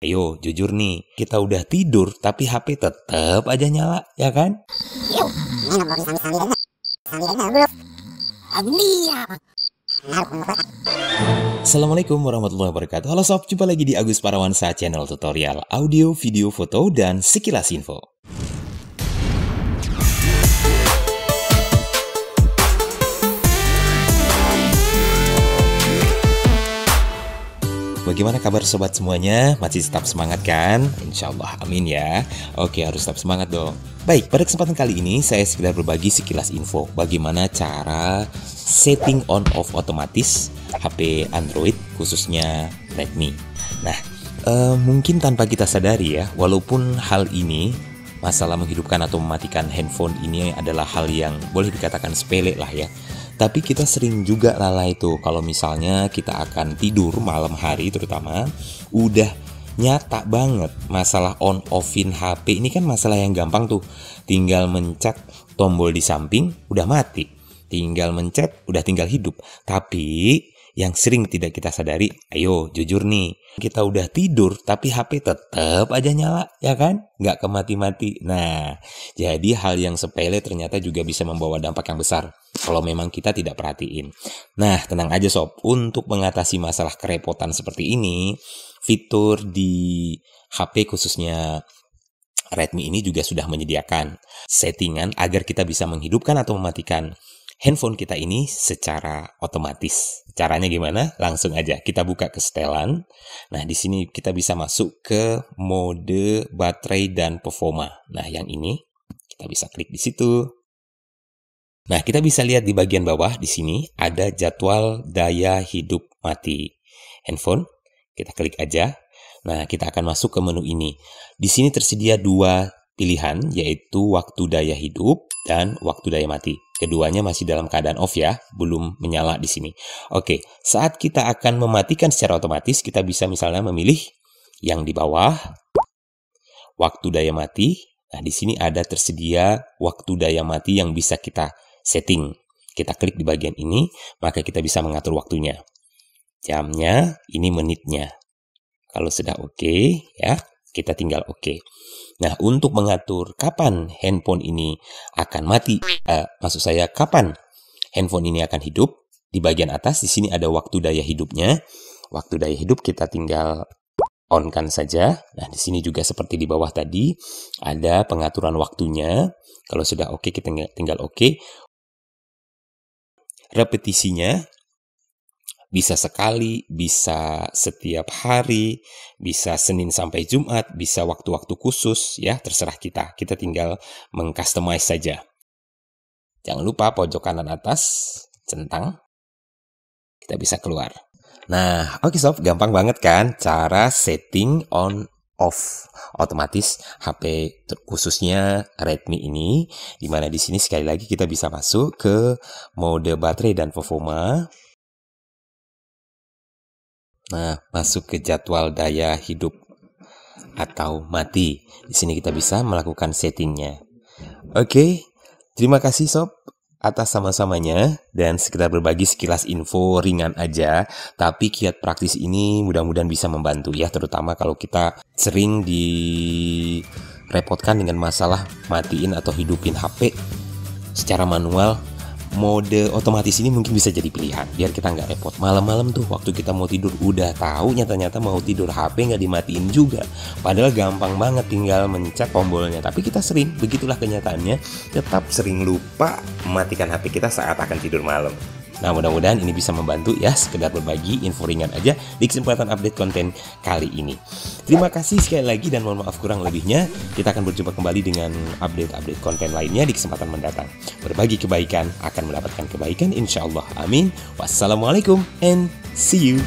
Ayo, jujur nih, kita udah tidur tapi HP tetap aja nyala, ya kan? Assalamualaikum warahmatullahi wabarakatuh. Halo sob, jumpa lagi di Agus Parawansa channel tutorial audio, video, foto, dan sekilas info. Bagaimana kabar sobat semuanya? Masih tetap semangat kan? Insya Allah, amin ya. Oke, harus tetap semangat dong. Baik, pada kesempatan kali ini saya sekedar berbagi sekilas info bagaimana cara setting on off otomatis HP Android, khususnya Redmi. Nah, mungkin tanpa kita sadari ya, walaupun hal ini, masalah menghidupkan atau mematikan handphone ini adalah hal yang boleh dikatakan sepele lah ya. Tapi kita sering juga lalai tuh kalau misalnya kita akan tidur malam hari terutama, udah nyata banget masalah on offin HP ini kan masalah yang gampang tuh. Tinggal mencet tombol di samping udah mati. Tinggal mencet udah tinggal hidup. Tapi yang sering tidak kita sadari, ayo jujur nih, kita udah tidur tapi HP tetap aja nyala, ya kan? Nggak kemati-mati. Nah, jadi hal yang sepele ternyata juga bisa membawa dampak yang besar kalau memang kita tidak perhatiin. Nah, tenang aja sob, untuk mengatasi masalah kerepotan seperti ini, fitur di HP khususnya Redmi ini juga sudah menyediakan settingan agar kita bisa menghidupkan atau mematikan handphone kita ini secara otomatis. Caranya gimana? Langsung aja kita buka ke setelan. Nah, di sini kita bisa masuk ke mode baterai dan performa. Nah, yang ini kita bisa klik di situ. Nah, kita bisa lihat di bagian bawah di sini ada jadwal daya hidup mati handphone. Kita klik aja. Nah, kita akan masuk ke menu ini. Di sini tersedia dua pilihan, yaitu waktu daya hidup dan waktu daya mati. Keduanya masih dalam keadaan off ya, belum menyala di sini. Oke, saat kita akan mematikan secara otomatis, kita bisa misalnya memilih yang di bawah, waktu daya mati. Nah, di sini ada tersedia waktu daya mati yang bisa kita setting. Kita klik di bagian ini, maka kita bisa mengatur waktunya. Jamnya, ini menitnya. Kalau sudah oke, ya, kita tinggal oke. Nah, untuk mengatur kapan handphone ini akan mati, maksud saya kapan handphone ini akan hidup, di bagian atas di sini ada waktu daya hidupnya. Waktu daya hidup kita tinggal on-kan saja. Nah, di sini juga seperti di bawah tadi ada pengaturan waktunya. Kalau sudah oke, kita tinggal oke. Repetisinya bisa sekali, bisa setiap hari, bisa Senin sampai Jumat, bisa waktu-waktu khusus, ya terserah kita. Kita tinggal mengcustomize saja. Jangan lupa pojok kanan atas, centang, kita bisa keluar. Nah, oke sob, gampang banget kan cara setting on off otomatis HP khususnya Redmi ini, dimana di sini sekali lagi kita bisa masuk ke mode baterai dan performa. Nah, masuk ke jadwal daya hidup atau mati. Di sini kita bisa melakukan settingnya. Oke, terima kasih sob atas sama-samanya dan sekedar berbagi sekilas info ringan aja. Tapi kiat praktis ini mudah-mudahan bisa membantu ya, terutama kalau kita sering direpotkan dengan masalah matiin atau hidupin HP secara manual. Mode otomatis ini mungkin bisa jadi pilihan biar kita nggak repot. Malam-malam tuh waktu kita mau tidur udah tahu nyata-nyata mau tidur HP nggak dimatiin juga. Padahal gampang banget tinggal mencet tombolnya. Tapi kita sering, begitulah kenyataannya, tetap sering lupa mematikan HP kita saat akan tidur malam. Nah, mudah-mudahan ini bisa membantu ya, sekedar berbagi info ringan aja di kesempatan update konten kali ini. Terima kasih sekali lagi dan mohon maaf kurang lebihnya. Kita akan berjumpa kembali dengan update-update konten lainnya di kesempatan mendatang. Berbagi kebaikan akan mendapatkan kebaikan insya Allah. Amin. Wassalamualaikum and see you.